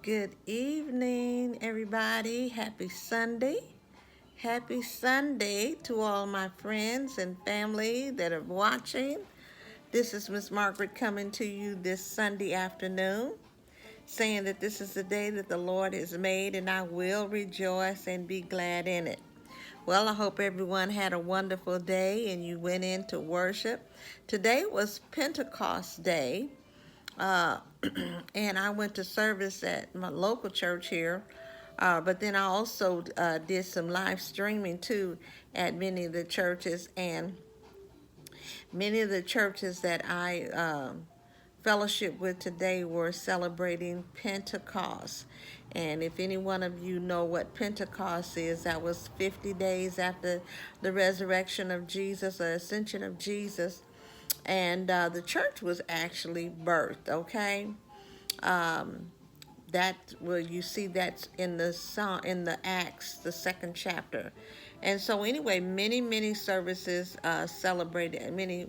Good evening, everybody. Happy Sunday. Happy Sunday to all my friends and family that are watching. This is Miss Margaret coming to you this Sunday afternoon, saying that this is the day that the Lord has made and I will rejoice and be glad in it. Well, I hope everyone had a wonderful day and you went into worship. Today was Pentecost Day. Uh, and I went to service at my local church here. But then I also did some live streaming too at many of the churches, and many of the churches that I fellowship with today were celebrating Pentecost. And if any one of you know what Pentecost is, that was 50 days after the resurrection of Jesus, the ascension of Jesus, and the church was actually birthed. Okay, um, that well, you see that's in the song in the Acts, the second chapter. And so anyway, many services celebrated, many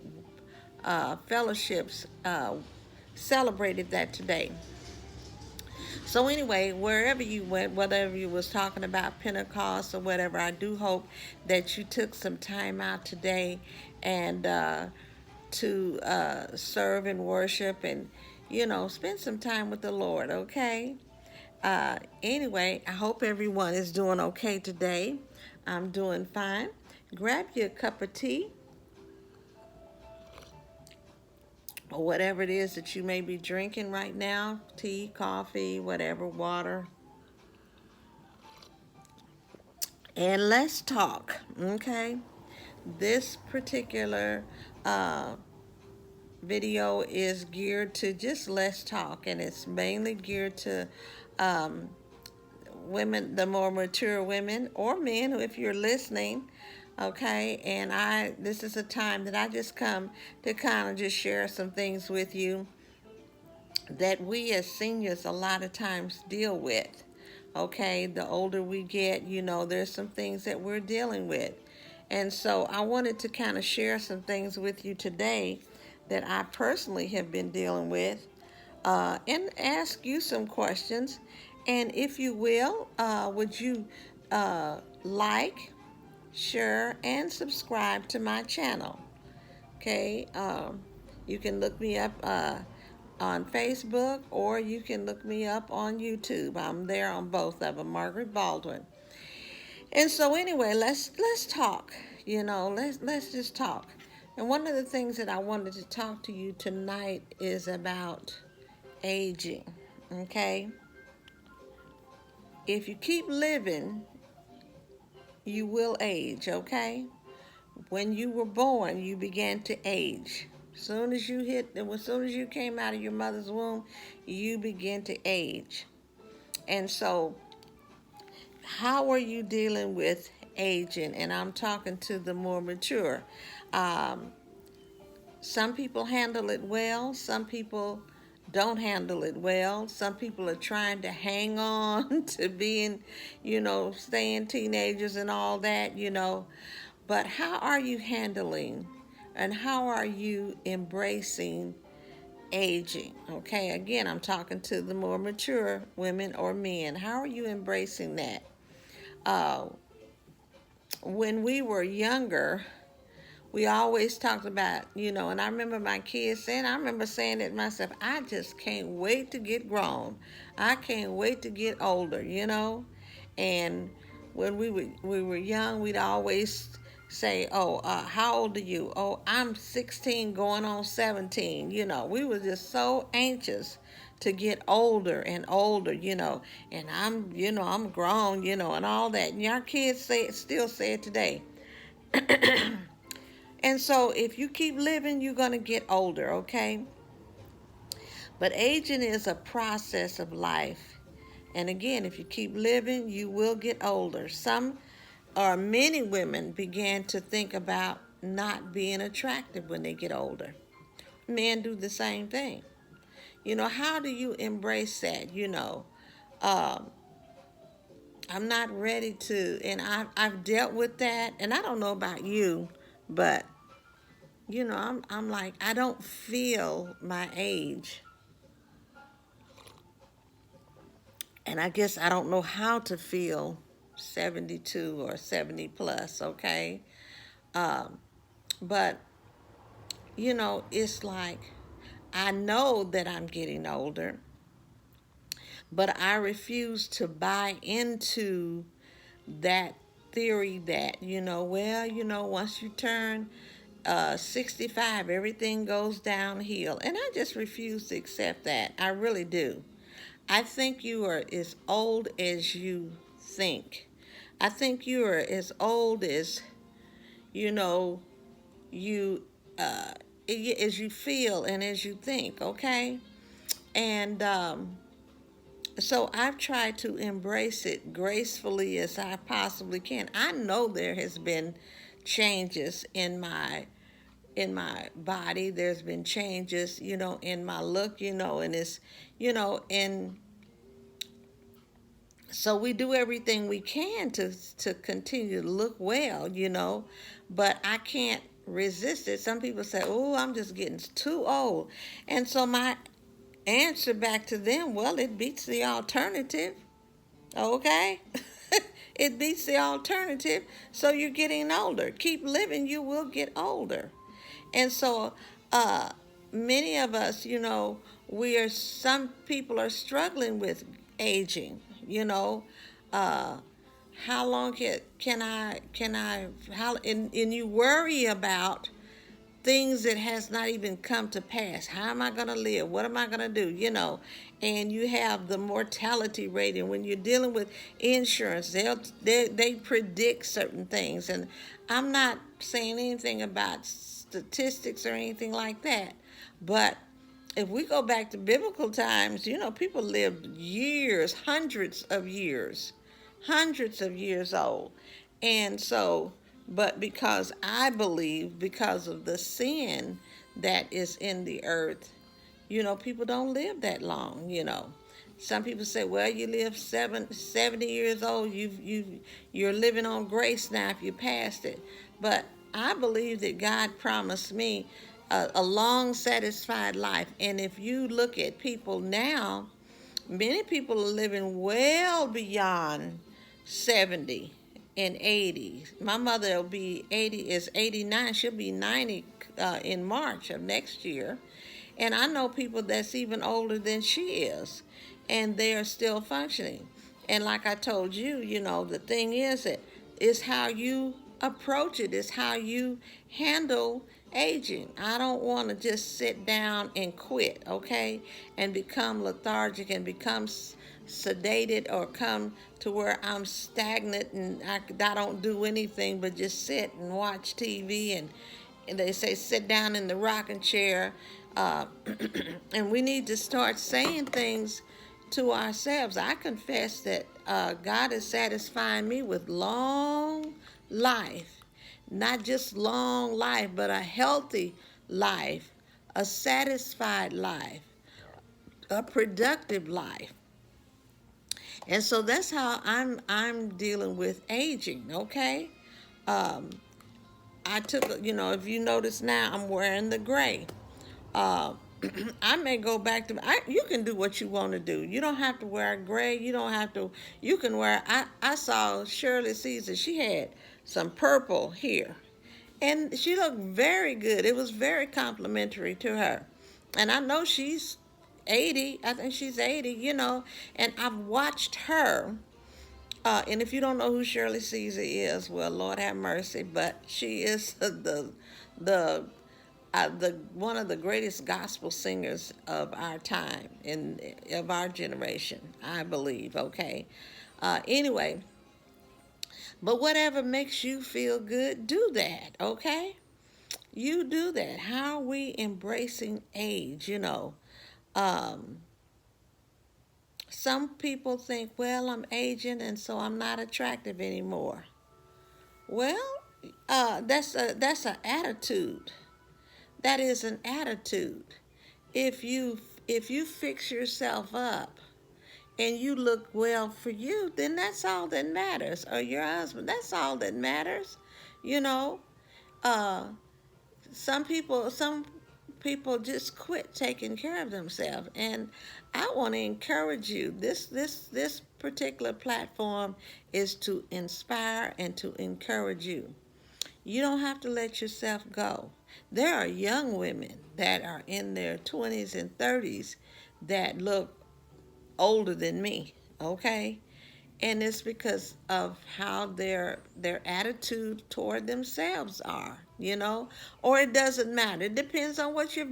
fellowships celebrated that today. So anyway, wherever you went, whatever you was talking about Pentecost or whatever, I do hope that you took some time out today and to serve and worship and spend some time with the Lord. Okay. Anyway, I hope everyone is doing okay today. I'm doing fine. Grab you a cup of tea or whatever it is that you may be drinking right now, tea, coffee, whatever, water. And let's talk, okay? This particular uh, video is geared to just let's talk, and it's mainly geared to um, women, the more mature women or men, if you're listening, okay? And this is a time that I just come to kind of just share some things with you that we as seniors a lot of times deal with. Okay, the older we get, there's some things that we're dealing with. And so I wanted to kind of share some things with you today that I personally have been dealing with and ask you some questions. And if you will, would you like, share, and subscribe to my channel? Okay, you can look me up on Facebook, or you can look me up on YouTube. I'm there on both of them, Margaret Baldwin. And so anyway, let's talk. Let's just talk. And one of the things that I wanted to talk to you tonight is about aging. Okay? If you keep living, you will age, okay? When you were born, you began to age. As soon as you came out of your mother's womb, you begin to age. And so, how are you dealing with aging? And I'm talking to the more mature. Um, some people handle it well. Some people don't handle it well. Some people are trying to hang on to being, staying teenagers and all that. But how are you handling and how are you embracing aging? Okay, again, I'm talking to the more mature women or men. How are you embracing that? Uh, when we were younger, we always talked about, and I remember my kids saying, I remember saying it myself, I just can't wait to get grown. I can't wait to get older. And when we were young, we'd always say, oh, how old are you? Oh, I'm 16 going on 17. We were just so anxious to get older and older, and I'm grown, and all that. And our kids still say it today. And so if you keep living, you're going to get older, okay? But aging is a process of life. And again, if you keep living, you will get older. Some or many women began to think about not being attractive when they get older. Men do the same thing. How do you embrace that? Um, I'm not ready to, and I've dealt with that, and I don't know about you, but I'm like, I don't feel my age. And I guess I don't know how to feel 72 or 70 plus, okay? Um, but, it's like I know that I'm getting older, but I refuse to buy into that theory that, once you turn 65, everything goes downhill. And I just refuse to accept that. I really do. I think you are as old as you think. I think you are as old as, you know, you, uh, as you feel and as you think, okay? And so I've tried to embrace it gracefully as I possibly can. I know there has been changes in my body. There's been changes, in my look, and and so we do everything we can to continue to look well, but I can't resist it. Some people say, "Oh, I'm just getting too old," and so my answer back to them, well, it beats the alternative. Okay. It beats the alternative. So you're getting older. Keep living, you will get older. And so uh, many of us, some people are struggling with aging, you know. Uh, how long and you worry about things that has not even come to pass. How am I going to live? What am I going to do? And you have the mortality rate. And when you're dealing with insurance, they predict certain things. And I'm not saying anything about statistics or anything like that. But if we go back to biblical times, people lived years, hundreds of years old. And so, but because I believe, because of the sin that is in the earth, people don't live that long. Some people say, well, you live 70 years old, you're living on grace now if you passed it. But I believe that God promised me a long, satisfied life. And if you look at people now, many people are living well beyond 70 and 80. My mother will be 80, is 89. She'll be 90 in March of next year. And I know people that's even older than she is, and they are still functioning. And like I told you, the thing is that it's how you approach it, it's how you handle aging. I don't want to just sit down and quit, okay, and become lethargic and become sedated, or come to where I'm stagnant and I don't do anything but just sit and watch TV. And they say sit down in the rocking chair. Uh, and we need to start saying things to ourselves. I confess that God is satisfying me with long life, not just long life, but a healthy life, a satisfied life, a productive life. And so that's how I'm dealing with aging. Okay. Um, I took, if you notice now, I'm wearing the gray. Uh, I may go back to. You can do what you want to do. You don't have to wear gray. You don't have to. You can wear. I saw Shirley Caesar. She had some purple here, and she looked very good. It was very complimentary to her, and I know she's 80. I think she's 80. And I've watched her. And if you don't know who Shirley Caesar is, well, Lord have mercy, but she is the one of the greatest gospel singers of our time and of our generation, I believe. Okay. Anyway, but whatever makes you feel good, do that. Okay. You do that. How are we embracing age? Um, some people think, well, I'm aging and so I'm not attractive anymore. Well, that's an attitude. That is an attitude. If you fix yourself up and you look well for you, then that's all that matters. Or your husband, that's all that matters. You know, uh, some people just quit taking care of themselves. And I want to encourage you. This particular platform is to inspire and to encourage you. You don't have to let yourself go. There are young women that are in their 20s and 30s that look older than me, okay? And it's because of how their attitude toward themselves are, or it doesn't matter. It depends on what your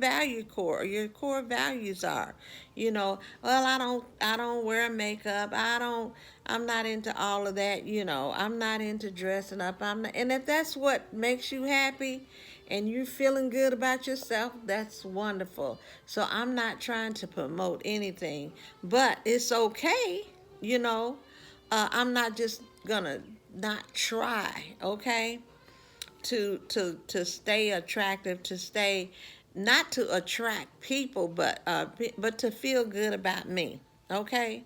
core values are. Well, I don't wear makeup. I'm not into all of that. I'm not into dressing up. And if that's what makes you happy and you're feeling good about yourself, that's wonderful. So I'm not trying to promote anything, but it's okay, you know I'm not just gonna not try, okay, to stay attractive, to stay, not to attract people, but to feel good about me, okay.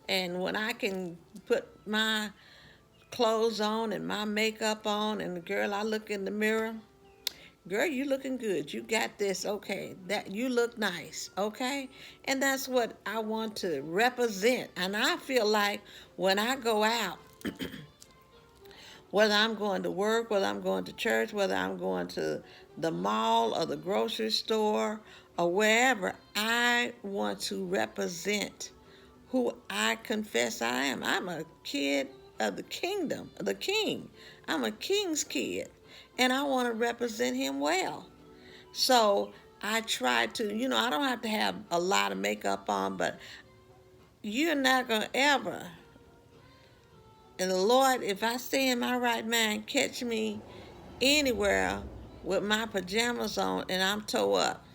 And when I can put my clothes on and my makeup on, and girl, I look in the mirror, girl, you looking good. You got this, okay. That you look nice, okay. And that's what I want to represent. And I feel like when I go out, whether I'm going to work, whether I'm going to church, whether I'm going to the mall or the grocery store or wherever, I want to represent who I confess I am. I'm a kid of the kingdom, the king. I'm a king's kid, and I want to represent him well. So I try to, I don't have to have a lot of makeup on, but you're not going to ever, and the Lord, if I stay in my right mind, catch me anywhere with my pajamas on and I'm toe up.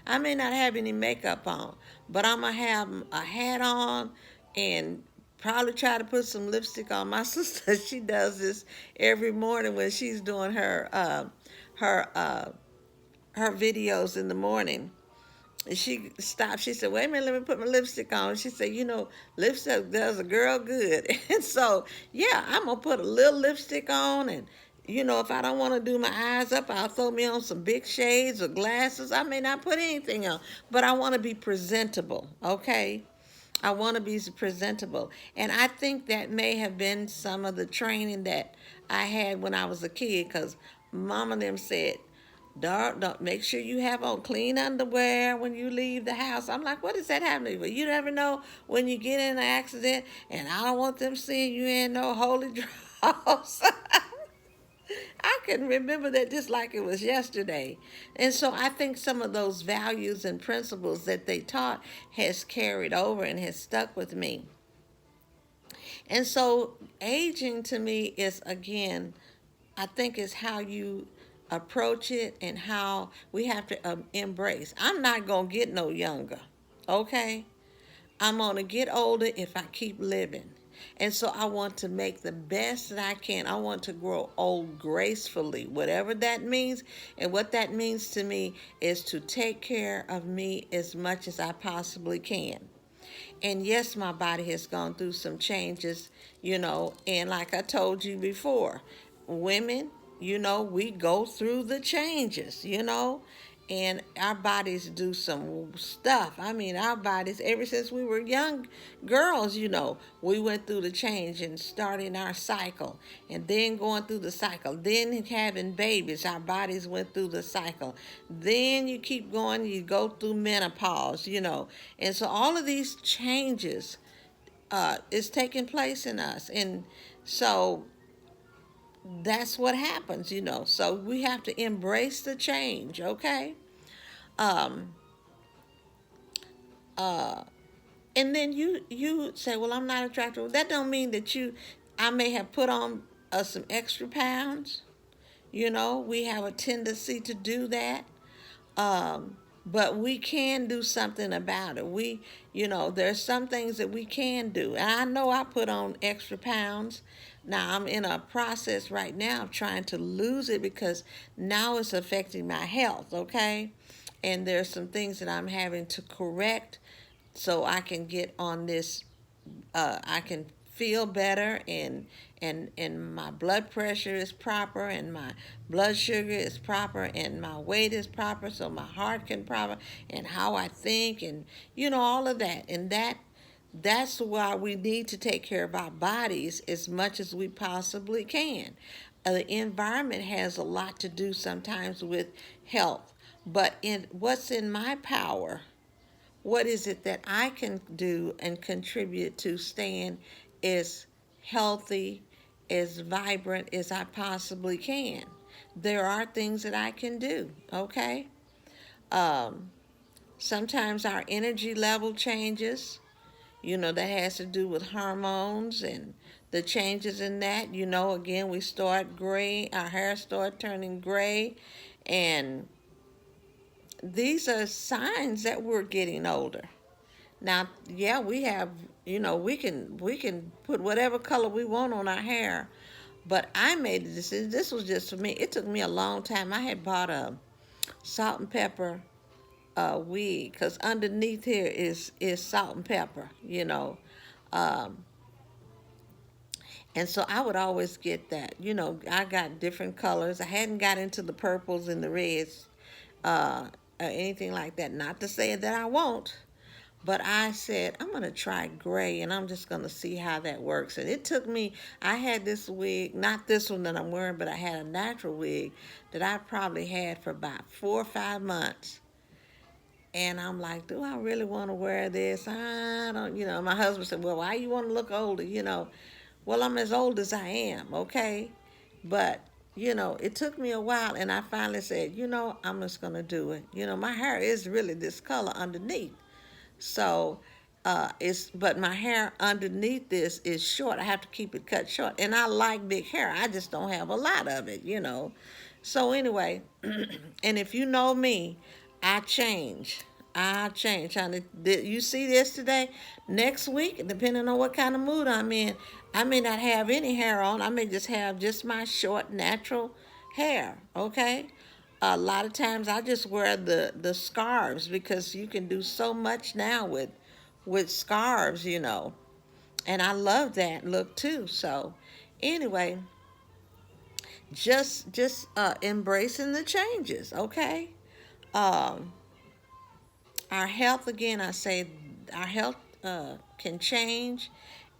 I may not have any makeup on, but I'm going to have a hat on and probably try to put some lipstick on. My sister, she does this every morning when she's doing her her videos in the morning. And she stopped. She said, wait a minute, let me put my lipstick on. She said, lipstick does a girl good. And so, yeah, I'm going to put a little lipstick on. And, if I don't want to do my eyes up, I'll throw me on some big shades or glasses. I may not put anything on. But I want to be presentable, okay? I want to be presentable. And I think that may have been some of the training that I had when I was a kid, because mom and them said, don't make sure you have on clean underwear when you leave the house. I'm like, what is that happening? But you never know when you get in an accident, and I don't want them seeing you in no holy drawers. I can remember that just like it was yesterday. And so I think some of those values and principles that they taught has carried over and has stuck with me. And so aging to me is, again, I think is how you approach it and how we have to embrace. I'm not going to get no younger, okay? I'm going to get older if I keep living. And so I want to make the best that I can. I want to grow old gracefully, whatever that means. And what that means to me is to take care of me as much as I possibly can. And yes, my body has gone through some changes, and like I told you before, women, we go through the changes, and our bodies do some stuff. I mean, our bodies, ever since we were young girls, we went through the change and starting our cycle and then going through the cycle, then having babies, our bodies went through the cycle. Then you keep going, you go through menopause, and so all of these changes is taking place in us. And so that's what happens, So we have to embrace the change, okay? Um, and then you say, well, I'm not attractive. That don't mean that I may have put on some extra pounds. We have a tendency to do that. But we can do something about it. There's some things that we can do. And I know I put on extra pounds. Now I'm in a process right now of trying to lose it because now it's affecting my health, okay? And there's some things that I'm having to correct so I can get on this, I can feel better, and my blood pressure is proper, and my blood sugar is proper, and my weight is proper, so my heart can proper, and how I think, and all of that. And that's why we need to take care of our bodies as much as we possibly can. The environment has a lot to do sometimes with health, but in what's in my power, what is it that I can do and contribute to staying as healthy, as vibrant as I possibly can? There are things that I can do, okay? Um, Sometimes our energy level changes. That has to do with hormones and the changes in that. Again, we start gray, our hair start turning gray, and these are signs that we're getting older. Now, yeah, we have, we can put whatever color we want on our hair, but I made the decision. This was just for me. It took me a long time. I had bought a salt and pepper wig, because underneath here is salt and pepper, um, and so I would always get that. I got different colors. I hadn't got into the purples and the reds, or anything like that. Not to say that I won't. But I said, I'm going to try gray, and I'm just going to see how that works. And it took me, I had this wig, not this one that I'm wearing, but I had a natural wig that I probably had for about 4 or 5 months. And I'm like, do I really want to wear this? I don't, my husband said, well, why you want to look older? Well, I'm as old as I am, okay? But, it took me a while, and I finally said, I'm just going to do it. My hair is really this color underneath. So but my hair underneath this is short. I have to keep it cut short. And I like big hair. I just don't have a lot of it. So anyway, and if you know me, I change. I change, honey. You see this today? Next week, depending on what kind of mood I'm in, I may not have any hair on. I may just have just my short, natural hair, okay? A lot of times I just wear the scarves, because you can do so much now with scarves, and I love that look too. So anyway, just embracing the changes, okay? um our health, again, I say our health can change,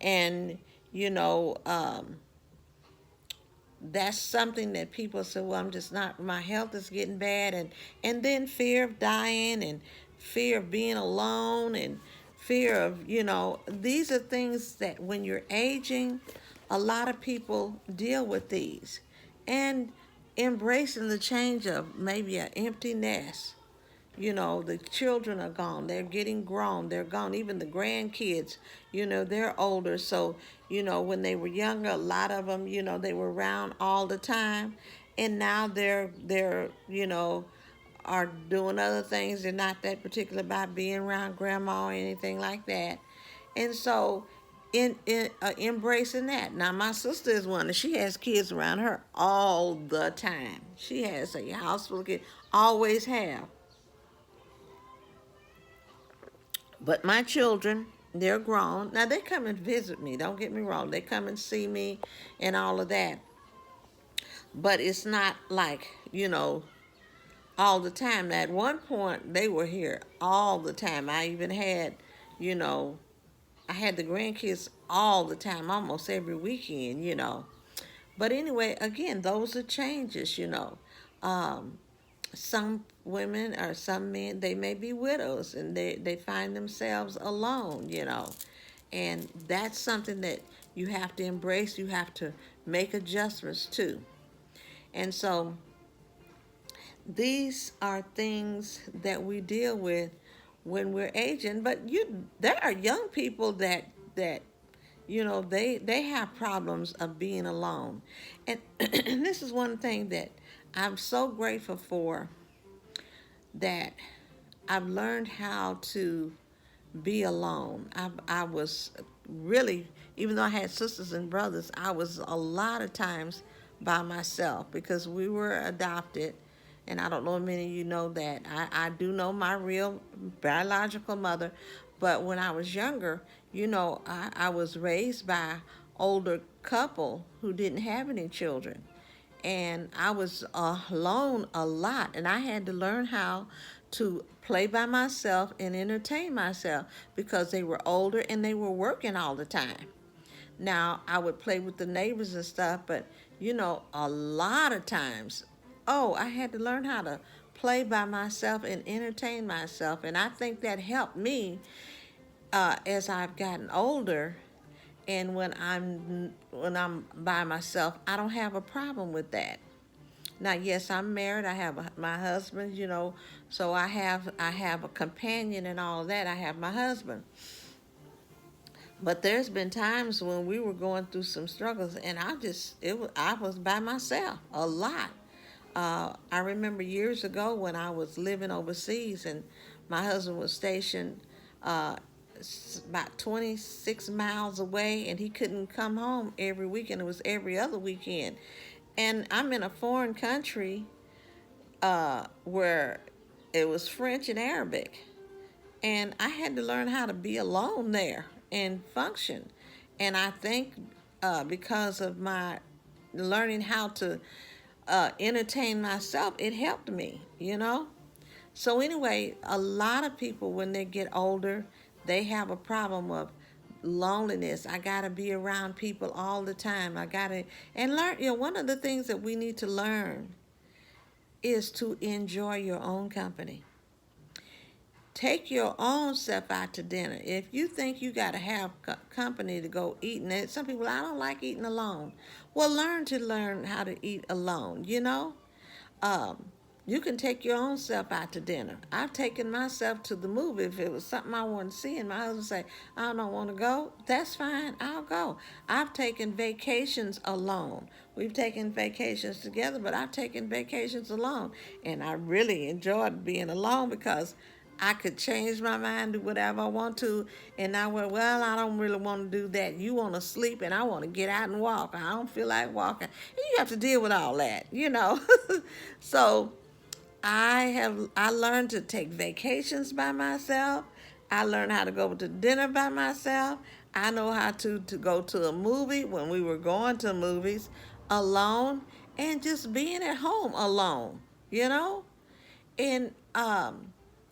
and you know um that's something that people say, well, I'm just not, my health is getting bad, and then fear of dying, and fear of being alone, and fear of, these are things that when you're aging, a lot of people deal with these. And embracing the change of maybe an empty nest. The children are gone, they're getting grown, they're gone. Even the grandkids, they're older. So when they were younger, a lot of them, they were around all the time, and now they're are doing other things. They're not that particular about being around grandma or anything like that. And so in embracing that. Now my sister is one, and she has kids around her all the time. She has a house full of kids, always have. But my children, they're grown. Now they come and visit me, don't get me wrong. They come and see me and all of that. But it's not like, all the time. Now, at one point, they were here all the time. I even had, you know, I had the grandkids all the time, almost every weekend. But anyway, again, those are changes. Um, some women or some men, they may be widows, and they find themselves alone. And that's something that you have to embrace. You have to make adjustments to. And so these are things that we deal with when we're aging. But there are young people that they have problems of being alone. And this is one thing that I'm so grateful for, that I've learned how to be alone. I was really, even though I had sisters and brothers, I was a lot of times by myself because we were adopted. And I don't know if many of you know that. I do know my real biological mother, But when I was younger, I was raised by an older couple who didn't have any children. And I was alone a lot, and I had to learn how to play by myself and entertain myself because they were older and they were working all the time. Now, I would play with the neighbors and stuff, but a lot of times, oh, I had to learn how to play by myself and entertain myself. And I think that helped me as I've gotten older. And when I'm by myself, I don't have a problem with that. Now, yes, I'm married. I have my husband, so I have a companion and all that. I have my husband. But there's been times when we were going through some struggles, and I was by myself a lot. I remember years ago when I was living overseas, and my husband was stationed about 26 miles away, and he couldn't come home every weekend. It was every other weekend, and I'm in a foreign country where it was French and Arabic, and I had to learn how to be alone there and function. And I think because of my learning how to entertain myself, it helped me. So anyway, a lot of people when they get older, they have a problem of loneliness. I gotta be around people all the time. I gotta and learn. One of the things that we need to learn is to enjoy your own company. Take your own self out to dinner. If you think you got to have company to go eating, and some people, I don't like eating alone. Well, learn how to eat alone. Um, you can take your own self out to dinner. I've taken myself to the movie if it was something I wanted to see, and my husband say, I don't want to go. That's fine. I'll go. I've taken vacations alone. We've taken vacations together, but I've taken vacations alone, and I really enjoyed being alone because I could change my mind, do whatever I want to, and I went, well, I don't really want to do that. You want to sleep, and I want to get out and walk. I don't feel like walking. And you have to deal with all that. So I learned to take vacations by myself. I learned how to go to dinner by myself. I know how to go to a movie when we were going to movies alone and just being at home alone, you know? And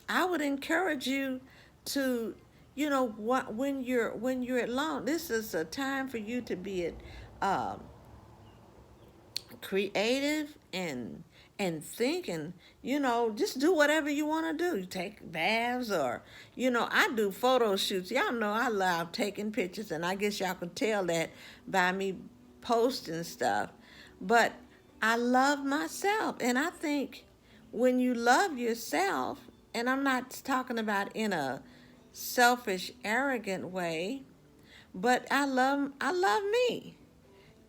I would encourage you to, when you're alone, this is a time for you to be um, creative and think and just do whatever you want to do. Take baths or I do photo shoots. Y'all know I love taking pictures, and I guess y'all can tell that by me posting stuff. But I love myself, and I think when you love yourself, and I'm not talking about in a selfish arrogant way, but I love me,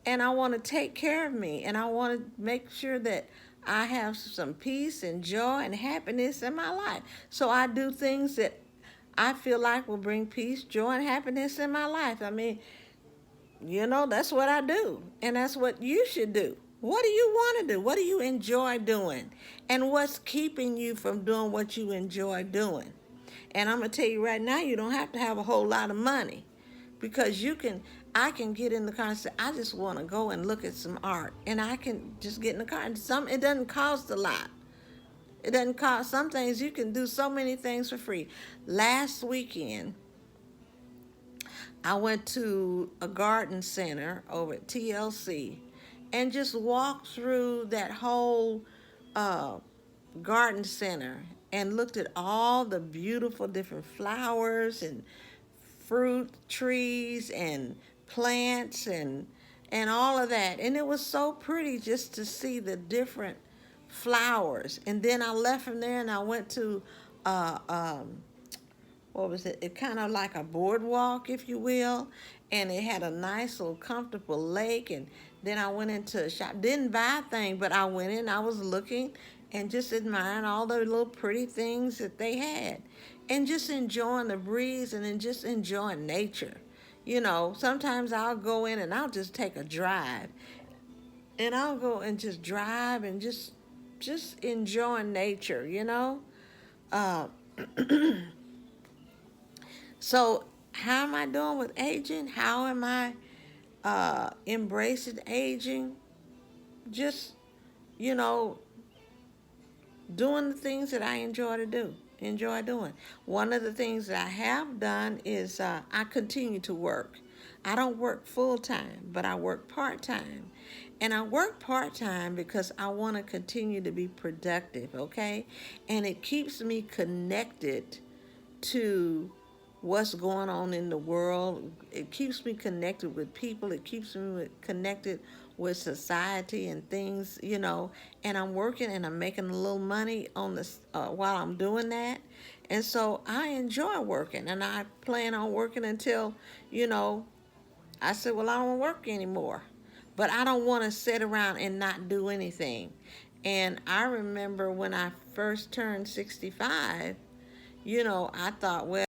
and I want to take care of me, and I want to make sure that I have some peace and joy and happiness in my life. So I do things that I feel like will bring peace, joy, and happiness in my life. I mean, that's what I do, and that's what you should do. What do you want to do? What do you enjoy doing? And what's keeping you from doing what you enjoy doing? And I'm going to tell you right now, you don't have to have a whole lot of money, because I can get in the car and say, I just want to go and look at some art. And I can just get in the car. And it doesn't cost a lot. It doesn't cost. Some things you can do so many things for free. Last weekend, I went to a garden center over at TLC and just walked through that whole uh, garden center and looked at all the beautiful different flowers and fruit trees and plants and all of that. And it was so pretty just to see the different flowers. And then I left from there and I went to uh, um, what was it? It kind of like a boardwalk, if you will, and it had a nice little comfortable lake. And then I went into a shop, didn't buy a thing, but I went in, I was looking and just admiring all the little pretty things that they had, and just enjoying the breeze and then just enjoying nature. Sometimes I'll go in and I'll just take a drive, and I'll go and just drive and just enjoying nature. Uh, So, how am I doing with aging? How am I embracing aging? Just, you know, doing the things that I enjoy doing. One of the things that I have done is I continue to work. I don't work full time, but I work part time. And I work part time because I want to continue to be productive, okay? And it keeps me connected to what's going on in the world. It keeps me connected with people. It keeps me connected with society and things, And I'm working and I'm making a little money on this while I'm doing that. And so I enjoy working, and I plan on working until, you know, I said, well, I don't work anymore. But I don't want to sit around and not do anything. And I remember when I first turned 65, I thought, well,